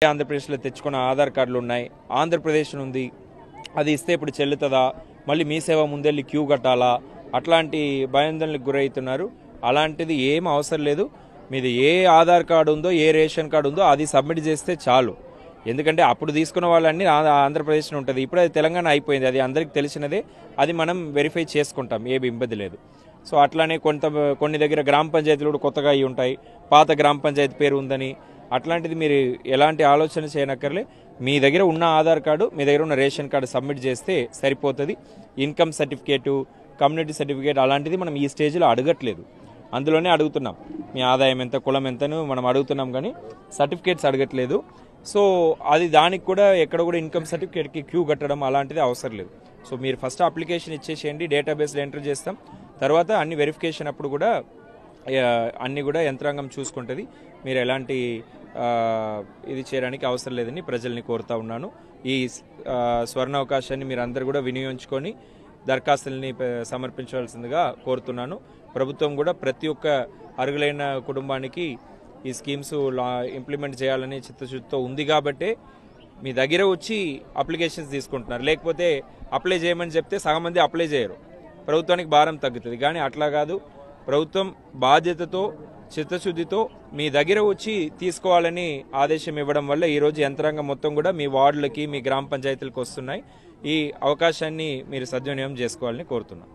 ఆంధ్రప్రదేశ్లో తెచ్చుకున్న ఆధార్ కార్డులు ఉన్నాయి, ఆంధ్రప్రదేశ్ ఉంది, అది ఇస్తే ఇప్పుడు చెల్లుతుందా, మళ్ళీ మీ సేవ ముందెళ్ళి క్యూ కట్టాలా, అట్లాంటి భయాందోళనకు గురవుతున్నారు. అలాంటిది ఏం అవసరం లేదు. మీది ఏ ఆధార్ కార్డు ఉందో, ఏ రేషన్ కార్డు ఉందో అది సబ్మిట్ చేస్తే చాలు. ఎందుకంటే అప్పుడు తీసుకున్న వాళ్ళన్నీ ఆంధ్రప్రదేశ్లో ఉంటుంది, ఇప్పుడు అది తెలంగాణ అయిపోయింది, అది అందరికీ తెలిసినదే. అది మనం వెరిఫై చేసుకుంటాం, ఏమి ఇబ్బంది లేదు. సో అట్లానే కొన్ని దగ్గర గ్రామ పంచాయతీలు కూడా కొత్తగా అయి ఉంటాయి, పాత గ్రామ పంచాయతీ పేరు ఉందని. అట్లాంటిది మీరు ఎలాంటి ఆలోచన చేయనక్కర్లే. మీ దగ్గర ఉన్న ఆధార్ కార్డు, మీ దగ్గర ఉన్న రేషన్ కార్డు సబ్మిట్ చేస్తే సరిపోతుంది. ఇన్కమ్ సర్టిఫికేటు, కమ్యూనిటీ సర్టిఫికేట్ అలాంటిది మనం ఈ స్టేజ్లో అడగట్లేదు, అందులోనే అడుగుతున్నాం. మీ ఆదాయం ఎంత, కులం ఎంతను మనం అడుగుతున్నాం, కానీ సర్టిఫికేట్స్ అడగట్లేదు. సో అది దానికి కూడా ఎక్కడ కూడా ఇన్కమ్ సర్టిఫికేట్కి క్యూ కట్టడం అలాంటిది అవసరం లేదు. సో మీరు ఫస్ట్ అప్లికేషన్ ఇచ్చేసేయండి, డేటాబేస్లో ఎంటర్ చేస్తాం. తర్వాత అన్ని వెరిఫికేషన్ అప్పుడు కూడా అన్నీ కూడా యంత్రాంగం చూసుకుంటుంది. మీరు ఎలాంటి ఇది చేయడానికి అవసరం లేదని ప్రజల్ని కోరుతా ఉన్నాను. ఈ స్వర్ణ అవకాశాన్ని మీరు అందరు కూడా వినియోగించుకొని దరఖాస్తుల్ని సమర్పించవలసిందిగా కోరుతున్నాను. ప్రభుత్వం కూడా ప్రతి ఒక్క అర్హులైన కుటుంబానికి ఈ స్కీమ్స్ ఇంప్లిమెంట్ చేయాలని చిత్తశుద్ధితో ఉంది కాబట్టే మీ దగ్గర వచ్చి అప్లికేషన్స్ తీసుకుంటున్నారు. లేకపోతే అప్లై చేయమని చెప్తే సగం మంది అప్లై చేయరు, ప్రభుత్వానికి భారం తగ్గుతుంది. కానీ అట్లా కాదు, ప్రభుత్వం బాధ్యతతో చిత్తశుద్ధితో మీ దగ్గర వచ్చి తీసుకోవాలని ఆదేశం ఇవ్వడం వల్ల ఈరోజు యంత్రాంగం మొత్తం కూడా మీ వార్డులకి, మీ గ్రామ పంచాయతీలకు వస్తున్నాయి. ఈ అవకాశాన్ని మీరు సద్వినియోగం చేసుకోవాలని కోరుతున్నాను.